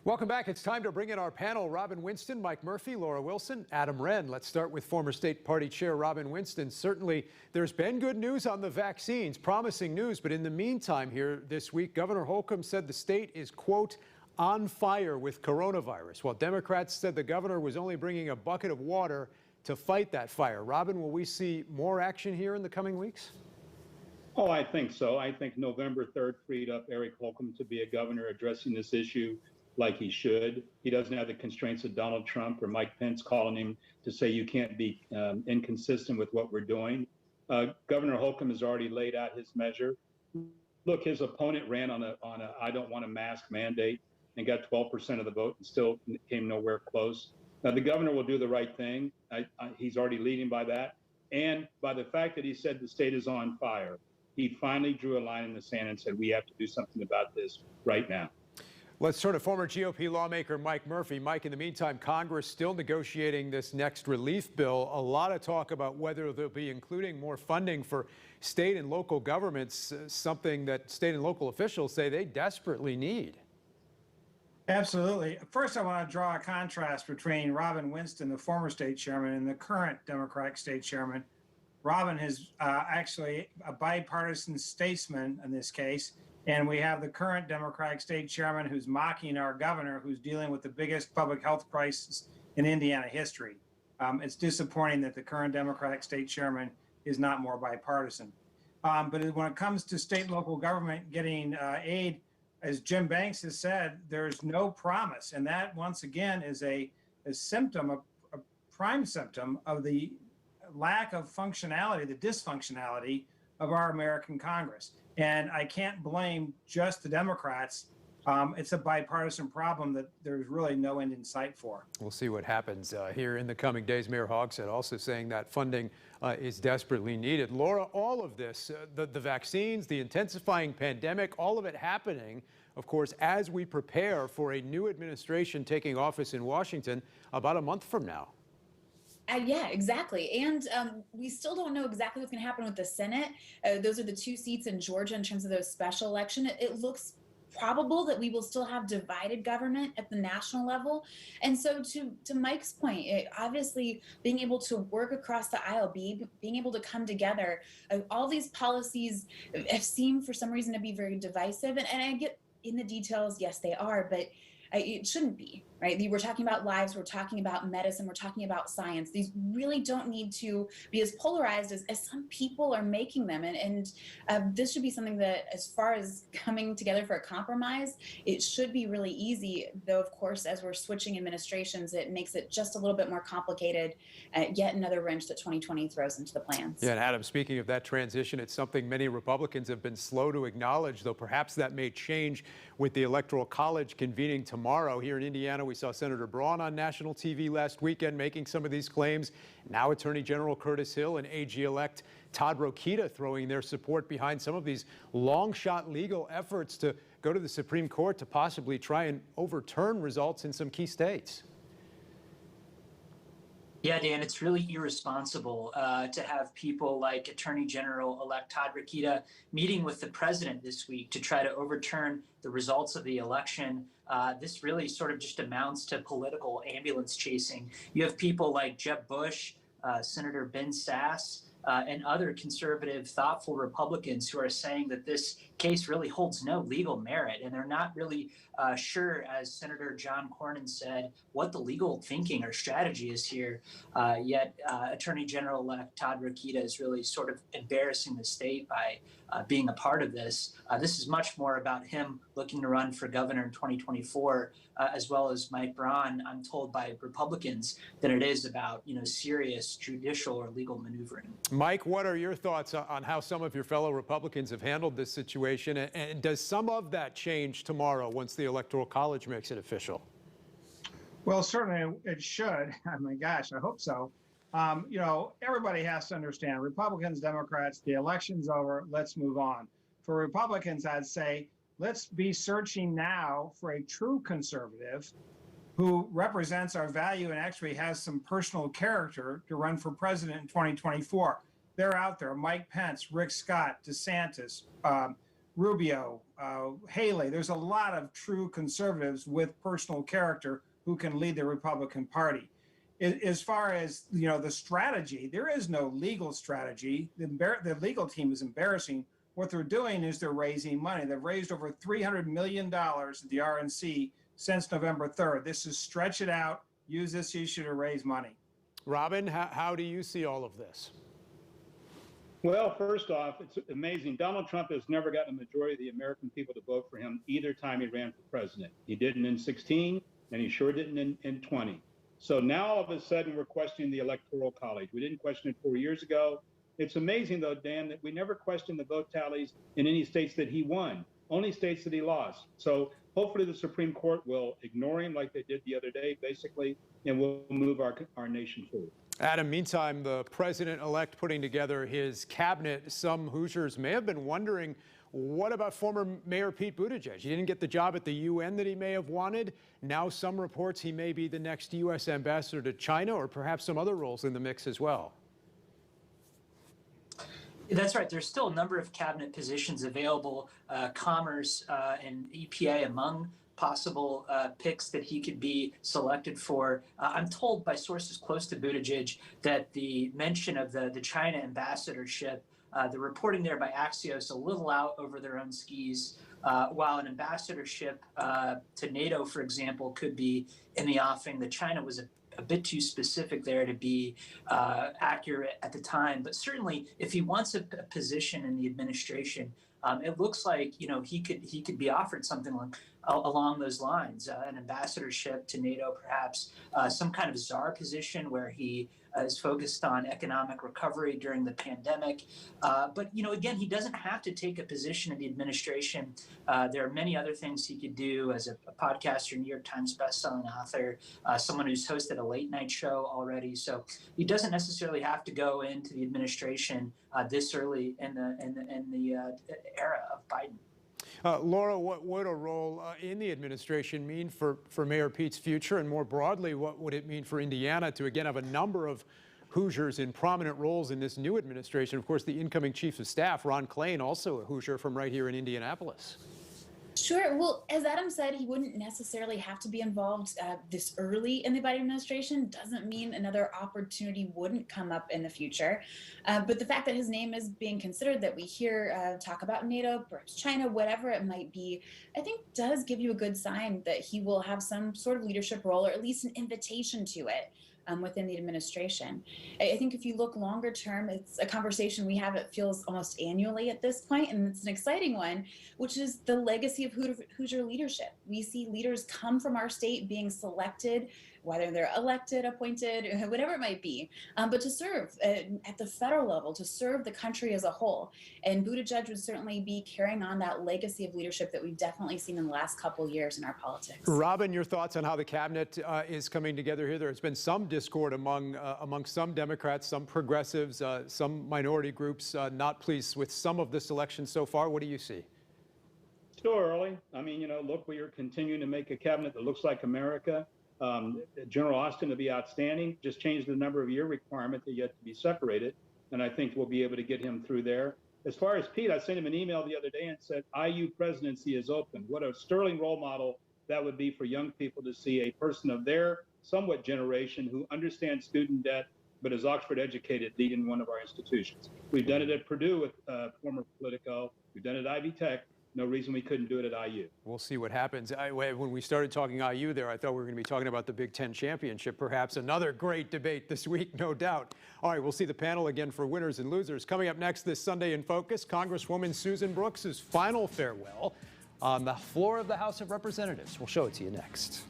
Welcome back. It's time to bring in our panel. Robin Winston, Mike Murphy, Laura Wilson, Adam Wren. Let's start with former state party chair Robin Winston. Certainly, there's been good news on the vaccines, promising news. But in the meantime here this week, Governor Holcomb said the state is, quote, on fire with coronavirus, while Democrats said the governor was only bringing a bucket of water to fight that fire. Robin, will we see more action here in the coming weeks? Oh, I think so. I think November 3rd freed up Eric Holcomb to be a governor addressing this issue like he should. He doesn't have the constraints of Donald Trump or Mike Pence calling him to say you can't be inconsistent with what we're doing. Governor Holcomb has already laid out his measure. Look, his opponent ran on a I don't want a mask mandate and got 12% of the vote and still came nowhere close. Now, the governor will do the right thing. He's already leading by that. And by the fact that he said the state is on fire, he finally drew a line in the sand and said, we have to do something about this right now. Let's turn to former GOP lawmaker Mike Murphy. Mike, in the meantime, Congress still negotiating this next relief bill. A lot of talk about whether they'll be including more funding for state and local governments, something that state and local officials say they desperately need. Absolutely. First, I want to draw a contrast between Robin Winston, the former state chairman, and the current Democratic state chairman. Robin is actually a bipartisan statesman in this case. And we have the current Democratic state chairman who's mocking our governor, who's dealing with the biggest public health crisis in Indiana history. It's disappointing that the current Democratic state chairman is not more bipartisan. But when it comes to state and local government getting aid, as Jim Banks has said, there's no promise. And that, once again, is a symptom, a prime symptom of the lack of functionality, the dysfunctionality of our American Congress. And I can't blame just the Democrats. It's a bipartisan problem that there's really no end in sight for. We'll see what happens here in the coming days. Mayor Hogsett also saying that funding is desperately needed. Laura, all of this, the vaccines, the intensifying pandemic, all of it happening, of course, as we prepare for a new administration taking office in Washington about a month from now. Yeah, exactly. And we still don't know exactly what's going to happen with the Senate. Those are the two seats in Georgia in terms of those special election. It looks probable that we will still have divided government at the national level. And so to Mike's point, obviously being able to work across the aisle, being able to come together, all these policies have seemed for some reason to be very divisive. And I get in the details, yes, they are, but it shouldn't be, right? We're talking about lives, we're talking about medicine, we're talking about science. These really don't need to be as polarized as some people are making them. And this should be something that, as far as coming together for a compromise, it should be really easy. Though, of course, as we're switching administrations, it makes it just a little bit more complicated. Yet another wrench that 2020 throws into the plans. Yeah, and Adam, speaking of that transition, it's something many Republicans have been slow to acknowledge, though perhaps that may change with the Electoral College convening tomorrow. Here in Indiana, we saw Senator Braun on national TV last weekend making some of these claims. Now Attorney General Curtis Hill and AG-elect Todd Rokita throwing their support behind some of these long-shot legal efforts to go to the Supreme Court to possibly try and overturn results in some key states. Yeah, Dan, it's really irresponsible to have people like Attorney General-elect Todd Rokita meeting with the president this week to try to overturn the results of the election. This really sort of just amounts to political ambulance chasing. You have people like Jeb Bush, Senator Ben Sasse, and other conservative, thoughtful Republicans who are saying that this case really holds no legal merit. And they're not really sure, as Senator John Cornyn said, what the legal thinking or strategy is here. Yet Attorney General-elect Todd Rokita is really sort of embarrassing the state by being a part of this. This is much more about him looking to run for governor in 2024, as well as Mike Braun, I'm told by Republicans, than it is about, serious judicial or legal maneuvering. Mike, what are your thoughts on how some of your fellow Republicans have handled this situation? And does some of that change tomorrow once the Electoral College makes it official? Well, certainly it should. Oh my gosh, I hope so. Everybody has to understand, Republicans, Democrats, the election's over, let's move on. For Republicans, I'd say, let's be searching now for a true conservative who represents our value and actually has some personal character to run for president in 2024. They're out there: Mike Pence, Rick Scott, DeSantis, Rubio, Haley. There's a lot of true conservatives with personal character who can lead the Republican Party. As far as the strategy, there is no legal strategy. The legal team is embarrassing. What they're doing is they're raising money. They've raised over $300 million at the RNC since November 3rd. This is stretch it out, use this issue to raise money. Robin, how do you see all of this? Well, first off, it's amazing. Donald Trump has never gotten a majority of the American people to vote for him either time he ran for president. He didn't in 16, and he sure didn't in 20. So now all of a sudden we're questioning the Electoral College. We didn't question it 4 years ago. It's amazing, though, Dan, that we never questioned the vote tallies in any states that he won, only states that he lost. So hopefully the Supreme Court will ignore him like they did the other day, basically, and we'll move our nation forward. Adam, meantime, the president-elect putting together his cabinet, some Hoosiers may have been wondering, what about former Mayor Pete Buttigieg? He didn't get the job at the UN that he may have wanted. Now some reports he may be the next U.S. ambassador to China, or perhaps some other roles in the mix as well. That's right. There's still a number of cabinet positions available, Commerce and EPA among possible picks that he could be selected for. I'm told by sources close to Buttigieg that the mention of the China ambassadorship, the reporting there by Axios, a little out over their own skis, while an ambassadorship to NATO, for example, could be in the offing. The China was a bit too specific there to be accurate at the time. But certainly, if he wants a position in the administration, it looks like he could be offered something along those lines, an ambassadorship to NATO, perhaps some kind of czar position where he is focused on economic recovery during the pandemic. But again, he doesn't have to take a position in the administration. There are many other things he could do as a podcaster, New York Times bestselling author, someone who's hosted a late night show already. So he doesn't necessarily have to go into the administration this early in the era of Biden. Laura, what would a role in the administration mean for Mayor Pete's future? And more broadly, what would it mean for Indiana to, again, have a number of Hoosiers in prominent roles in this new administration? Of course, the incoming chief of staff, Ron Klain, also a Hoosier from right here in Indianapolis. Sure. Well, as Adam said, he wouldn't necessarily have to be involved this early in the Biden administration. Doesn't mean another opportunity wouldn't come up in the future. But the fact that his name is being considered, that we hear talk about NATO, perhaps China, whatever it might be, I think does give you a good sign that he will have some sort of leadership role, or at least an invitation to it. Within the administration. I think if you look longer term, it's a conversation we have, it feels almost annually at this point, and it's an exciting one, which is the legacy of Hoosier leadership. We see leaders come from our state being selected, whether they're elected, appointed, whatever it might be, but to serve at the federal level, to serve the country as a whole. And Buttigieg would certainly be carrying on that legacy of leadership that we've definitely seen in the last couple of years in our politics. Robin, your thoughts on how the cabinet is coming together here? There's been some discord among some Democrats, some progressives, some minority groups not pleased with some of the selection so far. What do you see? Still early. I mean, look, we are continuing to make a cabinet that looks like America. General Austin will be outstanding. Just changed the number of year requirement that yet to be separated, and I think we'll be able to get him through there. As far as Pete, I sent him an email the other day and said, IU presidency is open. What a sterling role model that would be for young people to see a person of their somewhat generation who understands student debt but is Oxford educated leading one of our institutions. We've done it at Purdue with former Politico. We've done it at Ivy Tech. No reason we couldn't do it at IU. We'll see what happens. When we started talking IU there, I thought we were going to be talking about the Big Ten championship, perhaps another great debate this week, no doubt. All right, we'll see the panel again for winners and losers. Coming up next this Sunday in Focus, Congresswoman Susan Brooks' final farewell on the floor of the House of Representatives. We'll show it to you next.